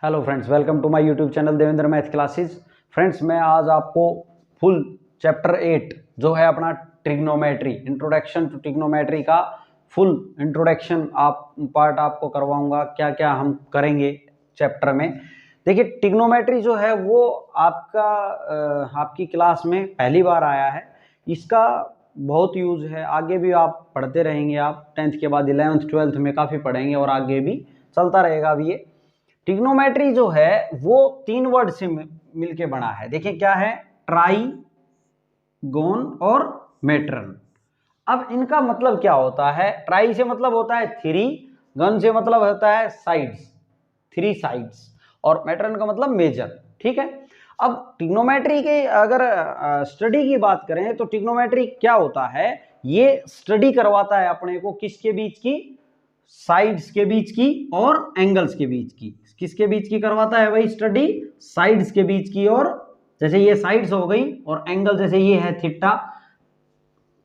Hello friends, welcome to my YouTube channel Devendra math classes. Friends, मैं आज आपको full chapter 8 जो है अपना ट्रिग्नोमेट्री, इंट्रोडक्शन टू ट्रिग्नोमेट्री का फुल इंट्रोडक्शन पार्ट आपको करवाऊंगा। क्या क्या हम करेंगे चैप्टर में। देखिए, ट्रिग्नोमेट्री जो है वो आपकी क्लास में पहली बार आया है। इसका बहुत यूज है, आगे भी आप पढ़ते रहेंगे। आप 10th के बाद 11th 12th में काफ़ी पढ़ेंगे और आगे भी चलता रहेगा। अब ये ट्रिग्नोमेट्री जो है वो 3 वर्ड से मिलके बना है। देखिए क्या है, ट्राई, गोन और मेट्रन। अब इनका मतलब क्या होता है। ट्राई से मतलब होता है 3, गन से मतलब होता है साइड्स, 3 साइड्स, और मेट्रन का मतलब मेजर। ठीक है। अब ट्रिग्नोमेट्री के अगर स्टडी की बात करें तो ट्रिग्नोमेट्री क्या होता है, ये स्टडी करवाता है अपने को किसके बीच की, साइड्स के बीच की और एंगल्स के बीच की। किसके बीच की करवाता है भाई स्टडी, साइड्स के बीच की। और जैसे ये साइड्स हो गई और एंगल जैसे ये है थीटा,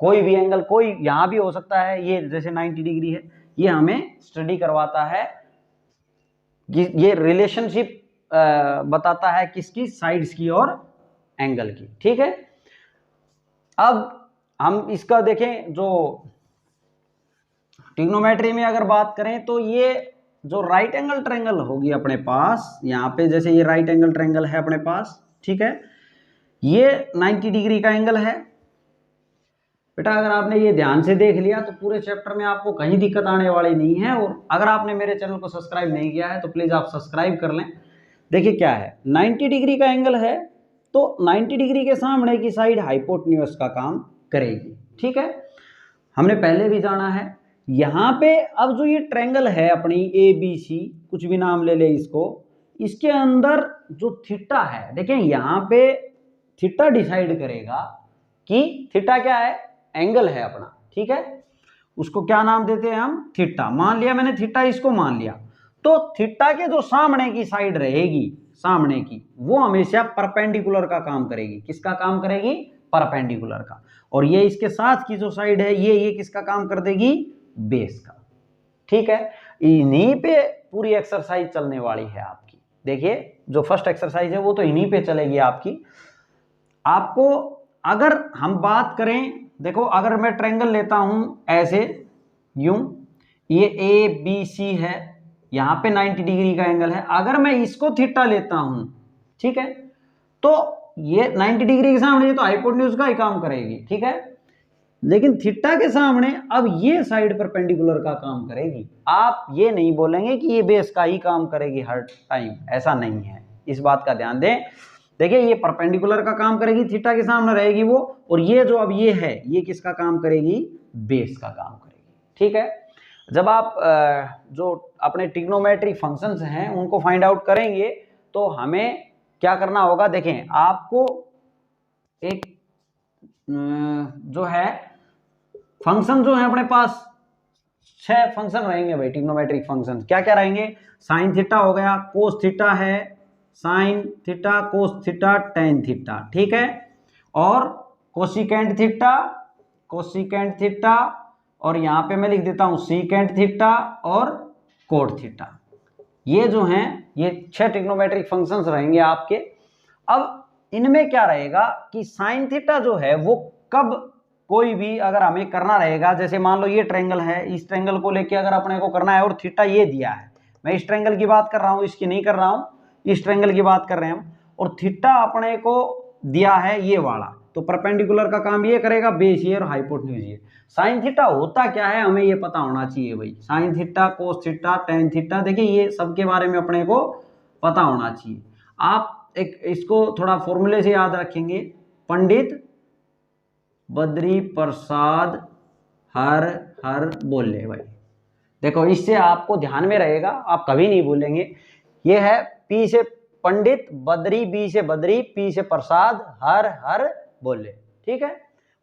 कोई भी एंगल, कोई यहां भी हो सकता है, ये जैसे 90 डिग्री है, ये हमें स्टडी करवाता है। ये रिलेशनशिप बताता है किसकी, साइड्स की और एंगल की। ठीक है। अब हम इसका देखें, जो ट्रिग्नोमेट्री में अगर बात करें तो ये जो राइट एंगल ट्रायंगल होगी अपने पास, यहाँ पे जैसे ये राइट एंगल ट्रायंगल है अपने पास, ठीक है, ये 90 डिग्री का एंगल है। बेटा अगर आपने ये ध्यान से देख लिया तो पूरे चैप्टर में आपको कहीं दिक्कत आने वाली नहीं है। और अगर आपने मेरे चैनल को सब्सक्राइब नहीं किया है तो प्लीज आप सब्सक्राइब कर लें। देखिए क्या है, 90 डिग्री का एंगल है तो 90 डिग्री के सामने की साइड हाइपोटेन्यूज का काम करेगी। ठीक है, हमने पहले भी जाना है। यहाँ पे अब जो ये ट्रायंगल है अपनी ABC, कुछ भी नाम ले ले इसको, इसके अंदर जो थीटा है, देखें यहाँ पे थीटा डिसाइड करेगा कि थीटा क्या है, एंगल है अपना। ठीक है, उसको क्या नाम देते हैं हम, थीटा। मान लिया मैंने थीटा, इसको मान लिया, तो थीटा के जो सामने की साइड रहेगी, सामने की, वो हमेशा परपेंडिकुलर का काम करेगी। किसका काम करेगी, परपेंडिकुलर का। और ये इसके साथ की जो साइड है ये किसका काम कर देगी, बेस का। ठीक है, इन्हीं पे पूरी एक्सरसाइज चलने वाली है आपकी। देखिए जो फर्स्ट एक्सरसाइज है वो तो इन्हीं पे चलेगी आपकी। आपको अगर हम बात करें, देखो अगर मैं ट्रायंगल लेता हूं ऐसे यूं, ये ABC है, यहां पे 90 डिग्री का एंगल है। अगर मैं इसको थीटा लेता हूं, ठीक है, तो ये 90 डिग्री के सामने ये तो हाइपोटेन्यूज का ही काम करेगी। ठीक है, लेकिन थीटा के सामने अब ये साइड परपेंडिकुलर का काम करेगी। आप ये नहीं बोलेंगे कि ये बेस का ही काम करेगी हर टाइम, ऐसा नहीं है, इस बात का ध्यान दें। देखिए ये परपेंडिकुलर का काम करेगी, थीटा के सामने रहेगी वो, और ये जो अब ये है ये किसका काम करेगी, बेस का काम करेगी। ठीक है, जब आप जो अपने ट्रिग्नोमेट्रिक फंक्शंस हैं उनको फाइंड आउट करेंगे तो हमें क्या करना होगा। देखें आपको एक जो है फंक्शन जो है अपने पास 6 फंक्शन रहेंगे भाई, ट्रिग्नोमेट्रिक फंक्शन। क्या क्या रहेंगे, साइन थीटा हो गया, कोस थीटा है, sine theta, cos theta, tan theta. ठीक है, और कोसिकेंट थीटा, कोसिकेंट थीटा, और यहां पे मैं लिख देता हूं सीकेंट थीटा और कोट थीटा। ये जो हैं ये 6 ट्रिग्नोमेट्रिक फंक्शंस रहेंगे आपके। अब इनमें क्या रहेगा कि साइन थीटा जो है वो कब कोई भी अगर हमें करना रहेगा, जैसे मान लो ये ट्रायंगल है, इस ट्रायंगल को लेके अगर अपने को करना है और थीटा ये दिया है, मैं इस ट्रायंगल की बात कर रहा हूं, इसकी नहीं कर रहा हूं, इस ट्रायंगल की बात कर रहे हैं हम, और थीटा अपने को दिया है ये वाला, तो परपेंडिकुलर का काम ये करेगा, बेस ये और हाइपोटेन्यूज ये। साइन थीटा होता क्या है हमें ये पता होना चाहिए भाई, sine theta, cos theta, tan theta, देखिए ये सबके बारे में अपने को पता होना चाहिए। आप एक इसको थोड़ा फॉर्मूले से याद रखेंगे, पंडित बद्री प्रसाद हर हर बोले भाई। देखो इससे आपको ध्यान में रहेगा, आप कभी नहीं भूलेंगे। ये है पी से पंडित, बद्री, बी से बद्री, पी से प्रसाद, हर हर बोले। ठीक है,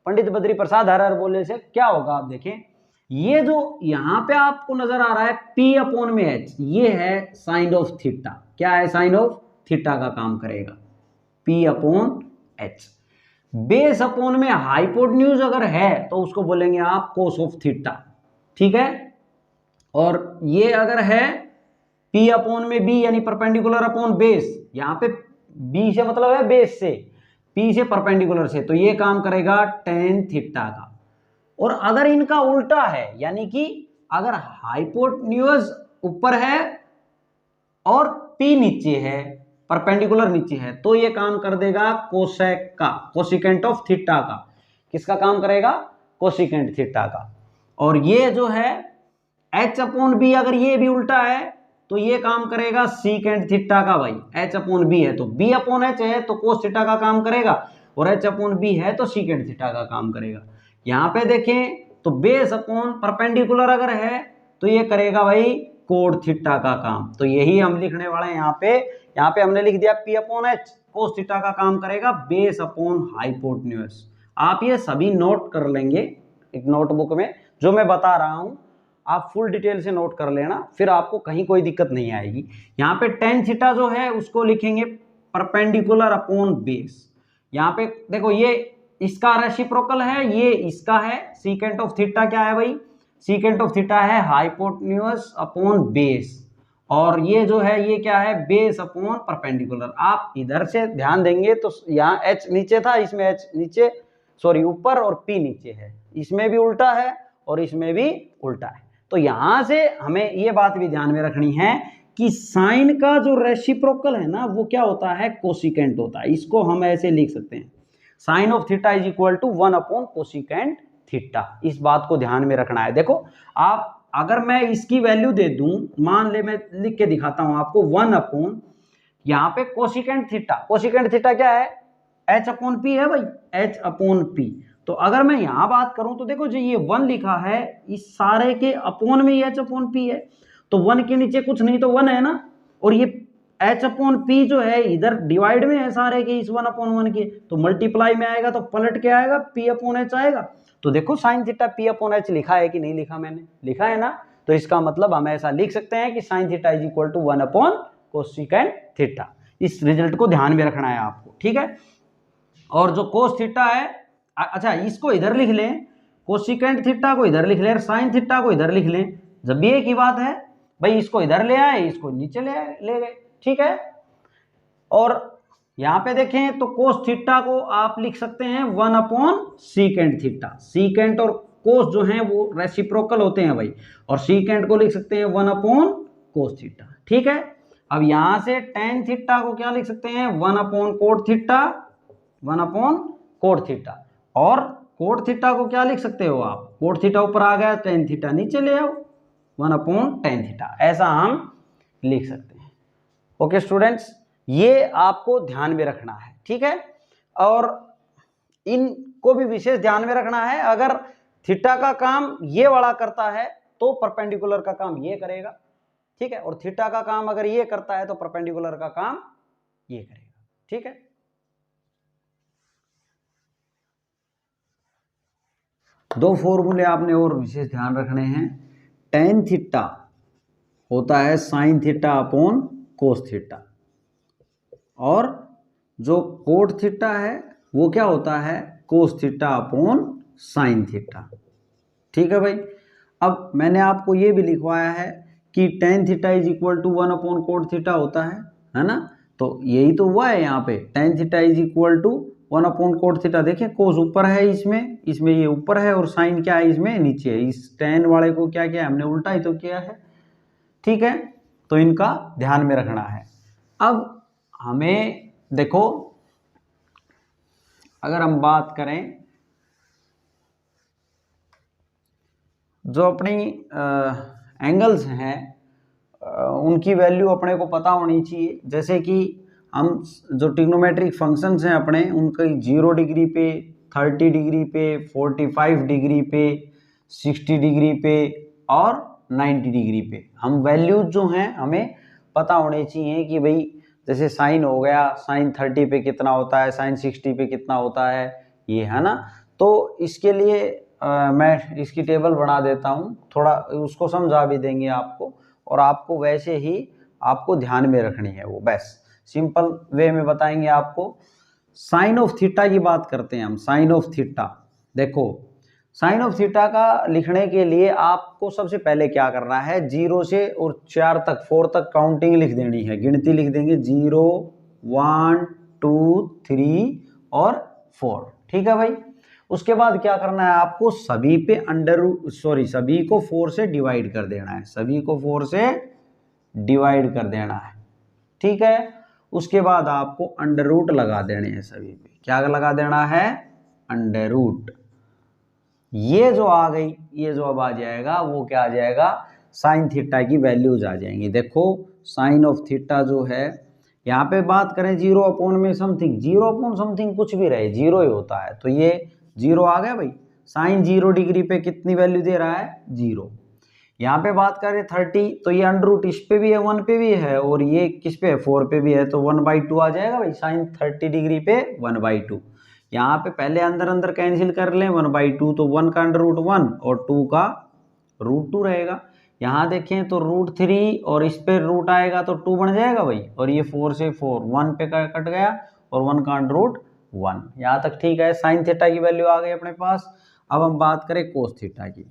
पंडित बद्री प्रसाद हर हर बोले से क्या होगा, आप देखें ये जो यहां पे आपको नजर आ रहा है P/H, ये है साइन ऑफ थीटा। क्या है, साइन ऑफ थीटा का काम करेगा P/H। बेस अपॉन में हाइपोटेन्यूज अगर है तो उसको बोलेंगे आप कोस ऑफ थीटा। ठीक है, और ये अगर है P अपॉन में B यानी परपेंडिकुलर अपॉन बेस, यहाँ पे B से मतलब है बेस से, P से परपेंडिकुलर से, तो ये काम करेगा tan थीटा का। और अगर इनका उल्टा है, यानी कि अगर हाइपोटेन्यूज ऊपर है और P नीचे है, परपेंडिकुलर नीचे है, तो ये काम कर देगा कोसेक का, कोसिकेंट ऑफ थीटा का। किसका काम करेगा? कोसिकेंट थीटा का। और ये जो है H अपॉन बी, अगर ये भी उल्टा है तो ये काम करेगा सीकेंट थीटा का। भाई H अपॉन बी है तो B अपॉन H है तो कोस थीटा का काम करेगा, और H अपॉन बी है तो सीकेंट थीटा का काम करेगा। यहाँ पे देखें तो बेस अपॉन परपेंडिकुलर अगर है तो ये करेगा भाई कोड थीटा का काम। तो यही हम लिखने वाले हैं यहाँ पे हमने लिख दिया P upon H, cos theta का काम करेगा बेस अपॉन हाइपोटेन्यूज। आप ये सभी नोट कर लेंगे एक नोटबुक में, जो मैं बता रहा हूं आप फुल डिटेल से नोट कर लेना, फिर आपको कहीं कोई दिक्कत नहीं आएगी। यहाँ पे tan थीटा जो है उसको लिखेंगे परपेंडिकुलर अपॉन बेस। यहाँ पे देखो ये इसका रेसिप्रोकल है, ये इसका है। सीकेंट ऑफ थीटा क्या है भाई? सीकेंट ऑफ थीटा है हाइपोटेन्यूज अपॉन बेस, और ये जो है ये क्या है? Base upon perpendicular. आप इधर से ध्यान देंगे तो यहाँ H नीचे था, इसमें H नीचे सॉरी ऊपर और P नीचे है, इसमें भी उल्टा है और इसमें भी उल्टा है। तो यहां से हमें ये बात भी ध्यान में रखनी है कि साइन का जो रेसिप्रोकल है ना वो क्या होता है? कोसिकेंट होता है। इसको हम ऐसे लिख सकते हैं, sine of theta is equal to 1 upon cosecant theta. इस बात को ध्यान में रखना है। देखो आप अगर मैं इसकी वैल्यू दे दूं, मान ले मैं लिख के दिखाता हूं आपको 1 अपॉन यहाँ पे कोसिकेंट थीटा। कोसिकेंट थीटा क्या है? H अपॉन P है भाई, H अपॉन P। तो अगर मैं यहां बात करूं तो देखो जो ये 1 लिखा है इस सारे के अपॉन में H अपॉन P है, तो 1 के नीचे कुछ नहीं तो 1 है ना, और ये H अपॉन P जो है इधर डिवाइड में है सारे के इस 1 अपॉन 1 के, तो मल्टीप्लाई में आएगा तो पलट के आएगा P अपॉन H आएगा। तो देखो sine theta P upon H लिखा है कि नहीं लिखा? मैंने लिखा है ना, तो इसका मतलब हम ऐसा लिख सकते हैं कि sine theta is equal to 1 upon cosecant theta. इस रिजल्ट को ध्यान में रखना है आपको, ठीक है। और जो कोस थीटा है, अच्छा इसको इधर लिख लें, कोसिकेंट थीटा को इधर लिख लें, साइन थीटा को इधर लिख लें, जब भी एक ही बात है भाई, इसको इधर ले आए इसको नीचे ले गए, ठीक है। और यहां पे देखें तो कोस थीटा को आप लिख सकते हैं 1 अपॉन सीकेंट थीटा। सीकेंट और कोस जो हैं वो रेसिप्रोकल होते हैं भाई, और सीकेंट को लिख सकते हैं 1 अपॉन कोस थीटा, ठीक है। अब यहां से टेन थीटा को क्या लिख सकते हैं? 1 upon cot theta, 1 upon cot theta. और कोट थीटा को क्या लिख सकते हो आप? कोट थीटा ऊपर आ गया, टेन थीटा नीचे ले आओ, 1 अपॉन टेन थीटा, ऐसा हम लिख सकते हैं। ओके स्टूडेंट्स, ये आपको ध्यान में रखना है, ठीक है। और इनको भी विशेष ध्यान में रखना है, अगर थीटा का काम ये वाला करता है तो परपेंडिकुलर का काम ये करेगा, ठीक है। और थीटा का काम अगर ये करता है तो परपेंडिकुलर का काम ये करेगा, ठीक है। दो फॉर्मूले आपने और विशेष ध्यान रखने हैं। टेन थीटा होता है sign theta upon cos theta, और जो कोट थीटा है वो क्या होता है? Cos theta upon sine theta, ठीक है भाई। अब मैंने आपको ये भी लिखवाया है कि tan theta is equal to 1 upon cot theta होता है ना। तो यही तो हुआ है यहाँ पे, tan theta is equal to 1 upon cot theta. देखिए कोस ऊपर है, इसमें ये ऊपर है, और साइन क्या है? इसमें नीचे है। इस टेन वाले को क्या किया हमने? उल्टा ही तो किया है, ठीक है। तो इनका ध्यान में रखना है। अब हमें देखो अगर हम बात करें जो अपनी एंगल्स हैं उनकी वैल्यू अपने को पता होनी चाहिए। जैसे कि हम जो ट्रिग्नोमेट्रिक फंक्शंस हैं अपने, उनके 0 डिग्री पे, 30 डिग्री पे, 45 डिग्री पे, 60 डिग्री पे और 90 डिग्री पे हम वैल्यूज जो हैं हमें पता होने चाहिए कि भाई जैसे साइन हो गया, साइन 30 पे कितना होता है, साइन 60 पे कितना होता है, ये है ना। तो इसके लिए मैं इसकी टेबल बना देता हूँ, थोड़ा उसको समझा भी देंगे आपको, और आपको वैसे ही आपको ध्यान में रखनी है वो, बस सिंपल वे में बताएंगे आपको। साइन ऑफ थीटा की बात करते हैं हम। साइन ऑफ थीटा, देखो साइन ऑफ थीटा का लिखने के लिए आपको सबसे पहले क्या करना है, 0 से और 4 तक 4 तक काउंटिंग लिख देनी है, गिनती लिख देंगे 0 1 2 3 और 4, ठीक है भाई। उसके बाद क्या करना है आपको, सभी पे सभी को 4 से डिवाइड कर देना है, सभी को 4 से डिवाइड कर देना है, ठीक है। उसके बाद आपको अंडर रूट लगा देने हैं सभी पे, क्या लगा देना है, अंडर रूट। ये जो आ गई, ये जो अब आ जाएगा वो क्या आ जाएगा, साइन थीटा की वैल्यूज आ जाएंगी। देखो साइन ऑफ थीटा जो है, यहाँ पे बात करें 0 अपॉन में समथिंग, 0 अपॉन समथिंग कुछ भी रहे 0 ही होता है, तो ये 0 आ गया भाई। साइन 0 डिग्री पे कितनी वैल्यू दे रहा है, 0। यहाँ पे बात करें 30, तो ये अंडर रूट इस पे भी है 1 पे भी है, और ये किस पे है 4 पे भी है, तो 1/2 आ जाएगा भाई। साइन 30 डिग्री पे 1/2, यहाँ पे पहले अंदर अंदर कैंसिल कर लें, 1/2 तो 1 का अंडर रूट 1 और 2 का रूट 2 रहेगा। यहाँ देखें तो √3 और इस पे रूट आएगा तो 2 बन जाएगा भाई, और ये 4 से 4 1 पे कट गया और 1 का अंडर रूट 1, यहाँ तक ठीक है। साइन थीटा की वैल्यू आ गई अपने पास। अब हम बात करें कोस थीटा की,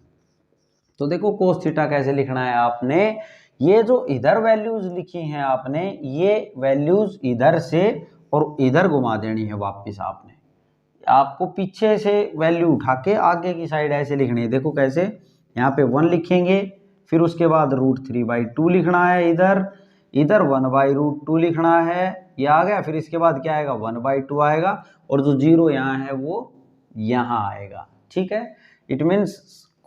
तो देखो कोस थीटा कैसे लिखना है आपने, ये जो इधर वैल्यूज लिखी हैं आपने, ये वैल्यूज इधर से और इधर घुमा देनी है वापस आपने, आपको पीछे से वैल्यू उठा के आगे की साइड ऐसे लिखनी है। देखो कैसे, यहाँ पे 1 लिखेंगे, फिर उसके बाद √3/2 लिखना है, इधर 1/√2 लिखना है, ये आ गया। फिर इसके बाद क्या आएगा, 1/2 आएगा, और जो 0 यहाँ है वो यहाँ आएगा, ठीक है। इट मीन्स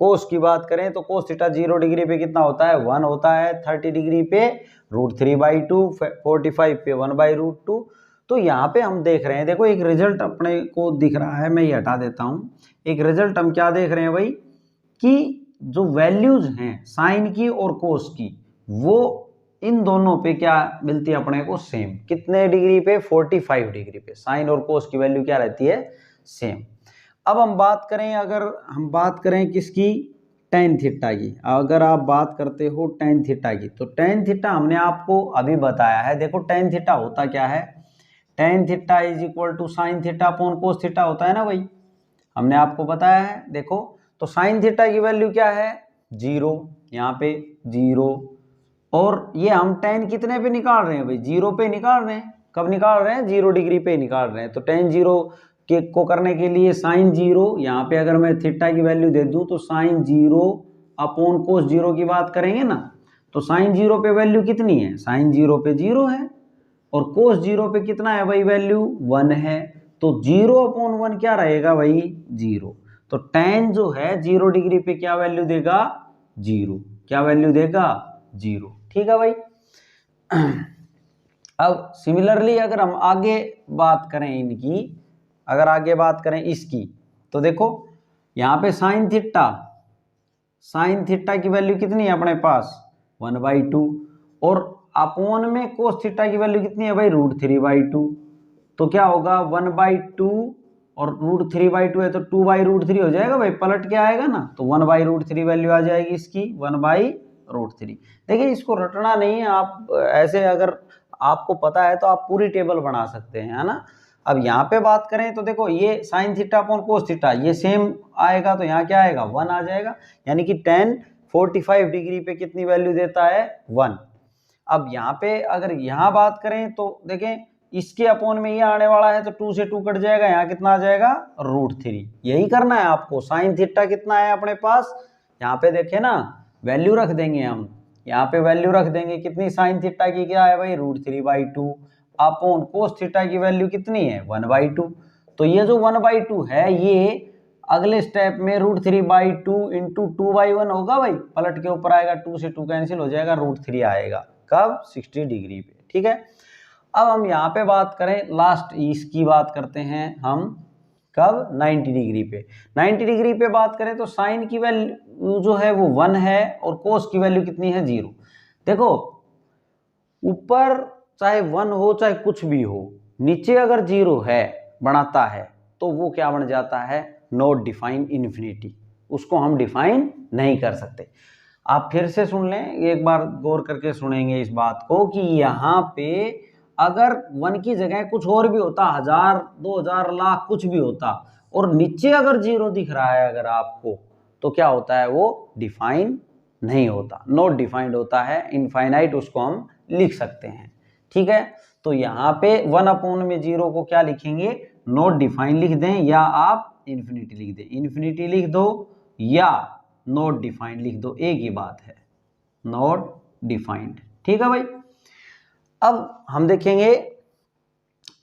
कोस की बात करें तो कोस थीटा 0 डिग्री पे कितना होता है, 1 होता है, 30 डिग्री पे √3/2, 45 पे 1/√2। तो यहाँ पे हम देख रहे हैं, देखो एक रिजल्ट अपने को दिख रहा है, मैं ये हटा देता हूँ। एक रिजल्ट हम क्या देख रहे हैं भाई, कि जो वैल्यूज हैं साइन की और कोस की, वो इन दोनों पे क्या मिलती है अपने को, सेम। कितने डिग्री पे, 45 डिग्री पे साइन और कोस की वैल्यू क्या रहती है, सेम। अब हम बात करें, अगर हम बात करें किसकी, टेन थीटा की, अगर आप बात करते हो टेन थीटा की, तो टेन थीटा हमने आपको अभी बताया है। देखो टेन थीटा होता क्या है, tan theta is equal to sine theta upon cos theta होता है ना भाई, हमने आपको बताया है। देखो तो साइन थीटा की वैल्यू क्या है, 0, यहाँ पे 0, और ये हम टेन कितने पे निकाल रहे हैं भाई, 0 पे निकाल रहे हैं। कब निकाल रहे हैं, 0 डिग्री पे निकाल रहे हैं। तो टेन 0 के को करने के लिए साइन 0, यहाँ पे अगर मैं थीटा की वैल्यू दे दूं तो साइन 0 अपॉन कोस 0 की बात करेंगे ना, तो साइन 0 पे वैल्यू कितनी है, साइन 0 पे 0 है, और कोस 0 पे कितना है भाई, वैल्यू 1 है। तो 0 अपॉन 1 क्या रहेगा भाई, 0। तो टेन जो है 0 डिग्री पे क्या वैल्यू देगा, 0। क्या वैल्यू देगा, 0, ठीक है भाई। अब सिमिलरली अगर हम आगे बात करें इनकी, अगर आगे बात करें इसकी, तो देखो यहाँ पे साइन थीटा की वैल्यू कितनी है अपने पास, 1/2, और अपॉन में कोस थीटा की वैल्यू कितनी है भाई, √3/2। तो क्या होगा, 1/2 और √3/2 है तो 2/√3 हो जाएगा भाई, पलट के आएगा ना, तो 1/√3 वैल्यू आ जाएगी इसकी, 1/√3। देखिए इसको रटना नहीं है, आप ऐसे अगर आपको पता है तो आप पूरी टेबल बना सकते हैं, है ना। अब यहाँ पे बात करें तो देखो ये sign theta upon cos theta ये सेम आएगा, तो यहाँ क्या आएगा, 1 आ जाएगा, यानी कि टेन 45 डिग्री पे कितनी वैल्यू देता है, 1। अब यहाँ पे अगर यहाँ बात करें तो देखें इसके अपॉन में ये आने वाला है, तो 2 से 2 कट जाएगा, यहाँ कितना आ जाएगा, √3। यही करना है आपको। साइन थीटा कितना है अपने पास, यहाँ पे देखें ना, वैल्यू रख देंगे हम, यहाँ पे वैल्यू रख देंगे कितनी, साइन थीटा की क्या है भाई, √3/2, अपॉन कोस थीटा की वैल्यू कितनी है, 1/2। तो ये जो 1/2 है, ये अगले स्टेप में √3/2 इंटू 2/1 होगा भाई, पलट के ऊपर आएगा, 2 से 2 कैंसिल हो जाएगा, √3 आएगा। कब, 60 डिग्री पे, ठीक है। अब हम यहाँ पे बात करें लास्ट इसकी बात करते हैं हम, कब, 90 डिग्री पे। 90 डिग्री पे बात करें तो साइन की वैल्यू जो है वो 1 है, और कोस की वैल्यू कितनी है, 0। देखो ऊपर चाहे 1 हो चाहे कुछ भी हो, नीचे अगर 0 है बनाता है तो वो क्या बन जाता है, नॉट डिफाइन इन्फिनिटी, उसको हम डिफाइन नहीं कर सकते। आप फिर से सुन लें, एक बार गौर करके सुनेंगे इस बात को, कि यहाँ पे अगर 1 की जगह कुछ और भी होता, 1000, 2000, लाख कुछ भी होता, और नीचे अगर 0 दिख रहा है अगर आपको, तो क्या होता है, वो डिफाइन नहीं होता, नॉट डिफाइंड होता है, इनफाइनाइट उसको हम लिख सकते हैं। ठीक है, तो यहाँ पे 1/0 को क्या लिखेंगे, नॉट डिफाइंड लिख दें, या आप इन्फिनिटी लिख दें, इन्फिनिटी लिख दो या नॉट डिफाइंड लिख दो, एक ही बात है, नॉट डिफाइंड। ठीक है भाई। अब हम देखेंगे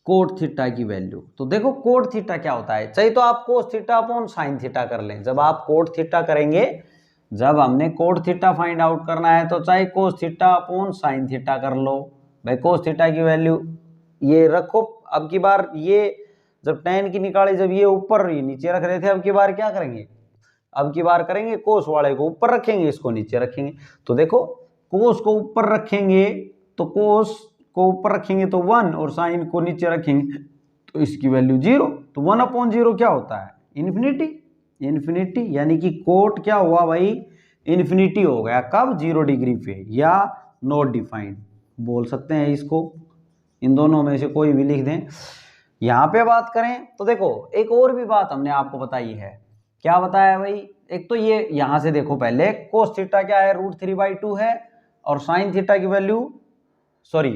कोट थीटा की वैल्यू। तो देखो कोट थीटा क्या होता है, चाहे तो आप cos theta upon sine theta कर लें। जब आप कोट थीटा करेंगे, जब हमने कोट थीटा फाइंड आउट करना है, तो चाहे cos theta upon sine theta कर लो। भाई कोस थीटा की वैल्यू ये रखो, अब की बार ये जब tan की निकाली, जब ये ऊपर ये नीचे रख रहे थे, अब की बार क्या करेंगे, अब की बार करेंगे कोस वाले को ऊपर रखेंगे, इसको नीचे रखेंगे। तो देखो कोस को ऊपर रखेंगे तो कोस को ऊपर रखेंगे तो 1, और साइन को नीचे रखेंगे तो इसकी वैल्यू 0। तो 1/0 क्या होता है, इन्फिनिटी, इन्फिनिटी, यानी कि कोट क्या हुआ भाई, इन्फिनिटी हो गया। कब, 0 डिग्री पे, या नॉट डिफाइंड बोल सकते हैं इसको, इन दोनों में से कोई भी लिख दें। यहाँ पे बात करें तो देखो एक और भी बात हमने आपको बताई है। क्या बताया भाई, एक तो ये यहाँ से देखो पहले कोस थीटा क्या है, √3/2 है, और साइन थीटा की वैल्यू, सॉरी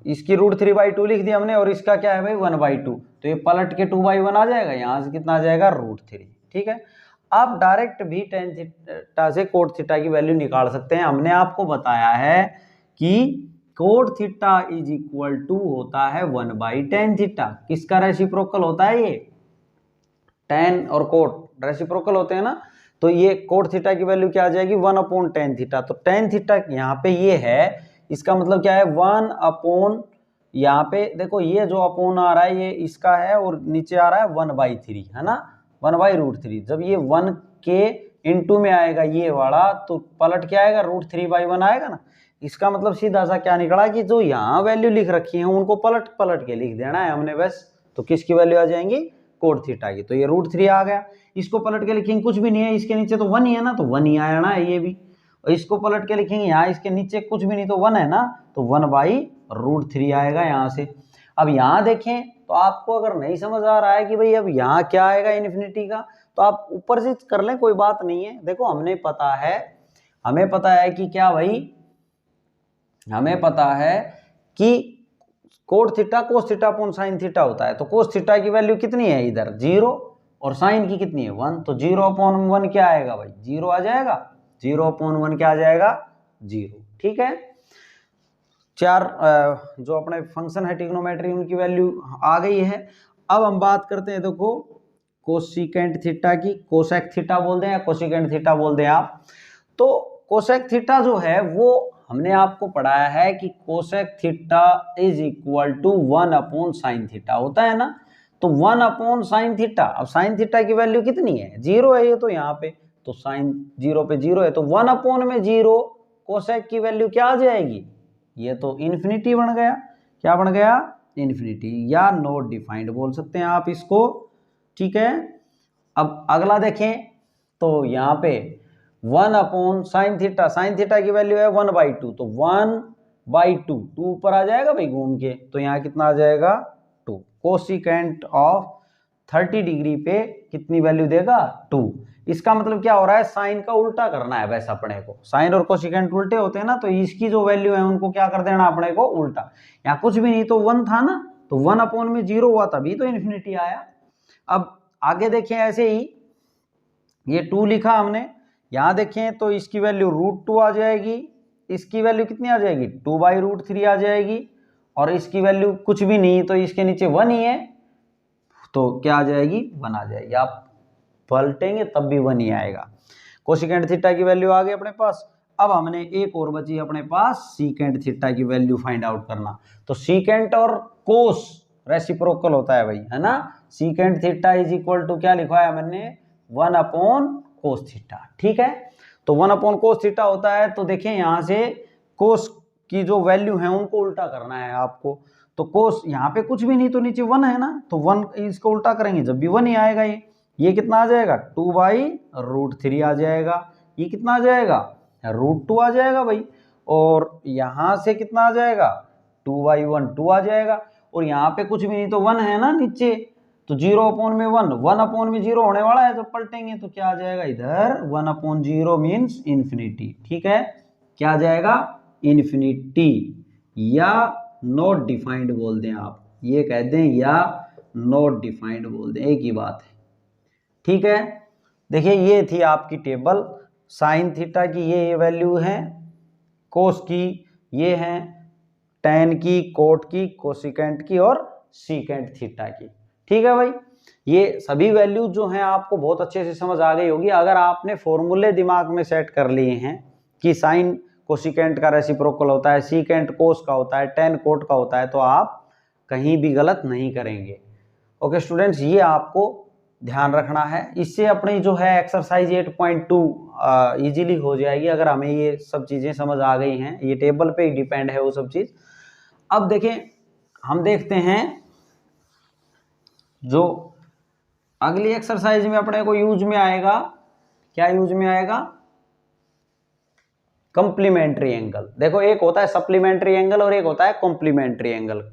इसकी √3/2 लिख दिया हमने, और इसका क्या है भाई 1/2, तो ये पलट के 2/1 आ जाएगा, यहाँ से कितना आ जाएगा √3। ठीक है, आप डायरेक्ट भी tan थीटा से कोट थीटा की वैल्यू निकाल सकते हैं। हमने आपको बताया है कि cot theta is equal to होता है 1/tan थीटा। किसका रेसिप्रोकल होता है, ये tan और कोट रेसिप्रोकल होते हैं ना, तो ये कोट थीटा की वैल्यू क्या आ जाएगी, 1/tan थीटा। तो tan थीटा यहाँ पे ये है, इसका मतलब क्या है 1/, यहाँ पे देखो ये जो अपोन आ रहा है ये इसका है, और नीचे आ रहा है 1/3, है ना, 1/√3। जब ये 1 के इनटू में आएगा ये वाला, तो पलट क्या आएगा, √3/1 आएगा ना। इसका मतलब सीधा सा क्या निकला कि जो यहाँ वैल्यू लिख रखी है उनको पलट पलट के लिख देना है हमने बस। तो किसकी वैल्यू आ जाएंगी, कोट थीटा की। तो ये √3 आ गया, इसको पलट के लिखेंगे, कुछ भी नहीं है, इसके नीचे तो 1 ही है ना, तो 1 ही आया ना ये भी। और इसको पलट के लिखेंगे, यहाँ इसके नीचे कुछ भी नहीं तो 1 है ना, तो 1/√3 आएगा यहाँ से। अब यहाँ देखें तो आपको अगर नहीं समझ आ रहा है कि भाई अब यहाँ क्या आएगा इन्फिनिटी का, तो आप ऊपर से कर लें, कोई बात नहीं है। देखो हमें पता है कि क्या भाई, हमें पता है कि cot theta cos theta upon sine theta होता है। तो कोस थीटा की वैल्यू कितनी है इधर 0, और साइन की कितनी है 1, तो 0/1 क्या आएगा भाई, 0 आ जाएगा। 0/1 क्या आ जाएगा, 0। ठीक है, चार जो अपने फंक्शन है ट्रिग्नोमेट्री उनकी वैल्यू आ गई है। अब हम बात करते हैं देखो कोसेकेंट थीटा की, कोसेक थीटा बोल दें या कोसेकेंट थीटा बोल दें आप। तो कोसेक थीटा जो है वो हमने आपको पढ़ाया है कि cosec theta is equal to 1/sin theta होता है ना। तो 1/sin थीटा, अब साइन थीटा की वैल्यू कितनी है, 0 है ये तो यहाँ पे, तो साइन 0 पे 0 है, तो 1/0 कोसेक की वैल्यू क्या आ जाएगी, ये तो इन्फिनिटी बन गया। क्या बन गया, इन्फिनिटी, या नॉट डिफाइंड बोल सकते हैं आप इसको। ठीक है, अब अगला देखें तो यहाँ पे 1/sin थीटा, साइन थीटा की वैल्यू है 1/2, तो 1/2, 2 ऊपर आ जाएगा भाई घूम के, तो यहाँ कितना आ जाएगा 2। कोसिकेंट ऑफ 30 डिग्री पे कितनी वैल्यू देगा 2। इसका मतलब क्या हो रहा है, साइन का उल्टा करना है वैसे अपने को, साइन और कोसिकेंट उल्टे होते हैं ना, तो इसकी जो वैल्यू है उनको क्या कर देना अपने को उल्टा। यहाँ कुछ भी नहीं तो 1 था ना, तो 1/0 हुआ तभी तो इन्फिनिटी आया। अब आगे देखें ऐसे ही, ये 2 लिखा हमने, यहाँ देखें तो इसकी वैल्यू √2 आ जाएगी, इसकी वैल्यू कितनी आ जाएगी 2/√3 आ जाएगी, और इसकी वैल्यू कुछ भी नहीं तो इसके नीचे 1 ही है, तो क्या आ जाएगी 1 आ जाएगी। आप पलटेंगे तब भी 1 ही आएगा। कोसिकेंट थीटा की वैल्यू आ गई अपने पास। अब हमने एक और बची अपने पास सीकेंट थीटा की वैल्यू फाइंड आउट करना। तो सीकेंट और कोस रेसिप्रोकल होता है भाई, है ना। Secant theta is equal to क्या लिखा है मैंने 1/cos थीटा। ठीक है, तो 1/cos थीटा होता है। तो देखें यहाँ से कोस की जो वैल्यू है उनको उल्टा करना है आपको। तो कोस यहाँ पे कुछ भी नहीं तो नीचे 1 है ना, तो 1 इसको उल्टा करेंगे जब भी 1 ही आएगा। ये कितना आ जाएगा 2/√3 आ जाएगा। ये कितना आ जाएगा √2 आ जाएगा भाई, और यहाँ से कितना आ जाएगा 2/1 2 आ जाएगा, और यहाँ पे कुछ भी नहीं तो 1 है ना नीचे, तो 0/1, 1/0 होने वाला है, जब पलटेंगे तो क्या आ जाएगा इधर 1/0 मीन्स इन्फिनिटी। ठीक है, क्या आ जाएगा इन्फिनिटी, या नॉट डिफाइंड बोल दें आप, ये कह दें या नॉट डिफाइंड बोल दें, एक ही बात है। ठीक है, देखिए ये थी आपकी टेबल, साइन थीटा की ये वैल्यू है, कोस की ये है, टेन की, कोट की, कोसिकेंट की और सीकेंट थीटा की। ठीक है भाई, ये सभी वैल्यू जो हैं आपको बहुत अच्छे से समझ आ गई होगी। अगर आपने फॉर्मूले दिमाग में सेट कर लिए हैं कि साइन कोसिकेंट का रेसिप्रोकल होता है, सीकेंट कोस का होता है, टेन कोट का होता है, तो आप कहीं भी गलत नहीं करेंगे। ओके स्टूडेंट्स, ये आपको ध्यान रखना है। इससे अपनी जो है एक्सरसाइज 8.2 इजीली हो जाएगी अगर हमें ये सब चीज़ें समझ आ गई हैं। ये टेबल पे ही डिपेंड है वो सब चीज़। अब देखें, हम देखते हैं जो अगली एक्सरसाइज में अपने को यूज में आएगा, क्या यूज में आएगा, कंप्लीमेंट्री एंगल। देखो एक होता है सप्लीमेंट्री एंगल और एक होता है कॉम्प्लीमेंट्री एंगल।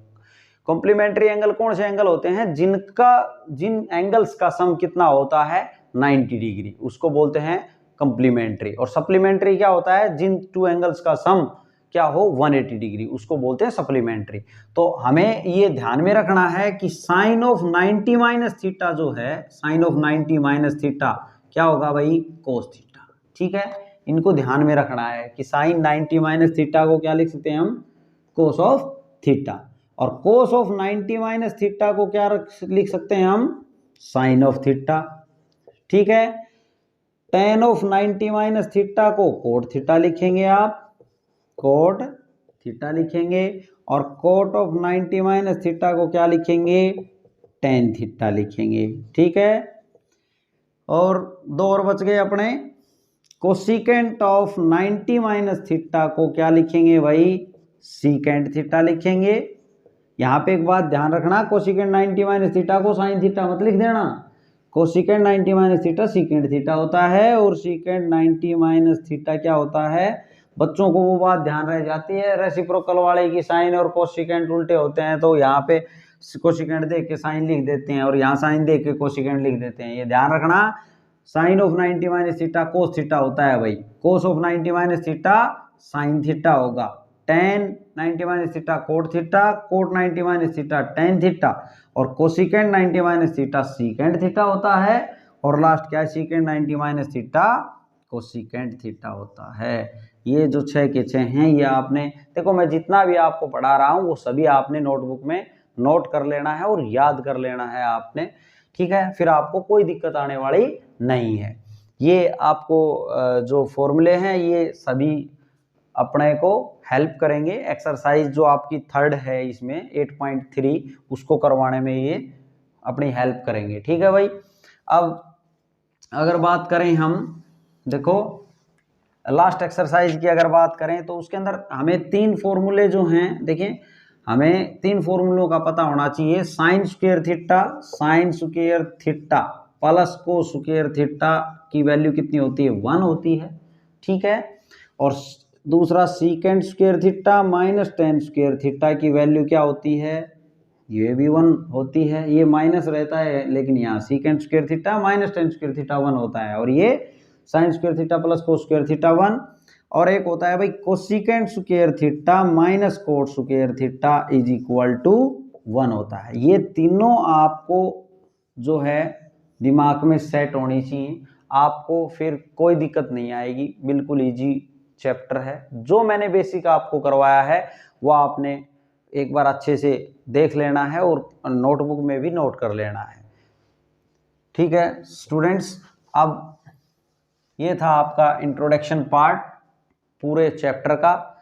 कॉम्प्लीमेंट्री एंगल कौन से एंगल होते हैं, जिन एंगल्स का सम कितना होता है 90 डिग्री, उसको बोलते हैं कंप्लीमेंट्री। और सप्लीमेंट्री क्या होता है, जिन टू एंगल्स का सम क्या हो 180 डिग्री, उसको बोलते हैं सप्लीमेंट्री। तो हमें ये ध्यान में रखना है कि साइन ऑफ 90 माइनस थीटा जो है, साइन ऑफ 90 माइनस थीटा क्या होगा भाई, कोस थीटा। ठीक है, इनको ध्यान में रखना है कि साइन 90 माइनस थीटा को क्या लिख सकते हैं हम, कोस ऑफ थीटा। और कोस ऑफ 90 माइनस थीटा को क्या लिख सकते हैं हम, साइन ऑफ थीटा। ठीक है, टेन ऑफ 90 माइनस थीटा को कोट थीटा लिखेंगे आप, कोट थीटा लिखेंगे। और कोट ऑफ 90 माइनस थीटा को क्या लिखेंगे, टेन थीटा लिखेंगे। ठीक है, और दो और बच गए अपने, कोसिकेंट ऑफ 90 माइनस थीटा को क्या लिखेंगे भाई, सीकेंट थीटा लिखेंगे। यहाँ पे एक बात ध्यान रखना, कोसिकेंट 90 माइनस थीटा को साइन थीटा मत लिख देना, cosecant 90 minus theta secant theta होता है, और सीकेंट 90 माइनस थीटा क्या होता है। बच्चों को वो बात ध्यान रह जाती है रेसिप्रोकल वाले की, साइन और कोसिकेंट उल्टे होते हैं, तो यहाँ पे कोसिकेंट देख के साइन लिख देते हैं और यहाँ साइन देख के कोसिकेंट लिख देते हैं। ये ध्यान रखना, sine of 90 minus theta cos theta होता है भाई, cos of 90 minus theta sine theta होगा, tan 90 minus theta cot theta, cot 90 minus theta tan theta, और cosecant 90 minus theta secant theta होता है। और लास्ट क्या है, secant 90 minus theta cosecant theta होता है। ये जो 6 के 6 हैं, ये आपने देखो, मैं जितना भी आपको पढ़ा रहा हूँ वो सभी आपने नोटबुक में नोट कर लेना है और याद कर लेना है आपने। ठीक है, फिर आपको कोई दिक्कत आने वाली नहीं है। ये आपको जो फॉर्मूले हैं ये सभी अपने को हेल्प करेंगे। एक्सरसाइज जो आपकी थर्ड है इसमें 8.3, उसको करवाने में ये अपनी हेल्प करेंगे। ठीक है भाई, अब अगर बात करें हम, देखो लास्ट एक्सरसाइज की अगर बात करें तो उसके अंदर हमें 3 फॉर्मूले जो हैं, देखिए हमें 3 फॉर्मूलों का पता होना चाहिए। Sign square theta plus cos square theta की वैल्यू कितनी होती है, 1 होती है। ठीक है, और दूसरा secant square theta minus tan square theta की वैल्यू क्या होती है, ये भी 1 होती है। ये माइनस रहता है लेकिन यहाँ secant square theta minus tan square theta 1 होता है, और ये sine square theta plus cos square theta 1। और एक होता है भाई cosecant square theta minus cot square theta is equal to 1 होता है। ये तीनों आपको जो है दिमाग में सेट होनी चाहिए, आपको फिर कोई दिक्कत नहीं आएगी, बिल्कुल इजी चैप्टर है। जो मैंने बेसिक आपको करवाया है वो आपने एक बार अच्छे से देख लेना है और नोटबुक में भी नोट कर लेना है। ठीक है स्टूडेंट्स, अब ये था आपका इंट्रोडक्शन पार्ट पूरे चैप्टर का।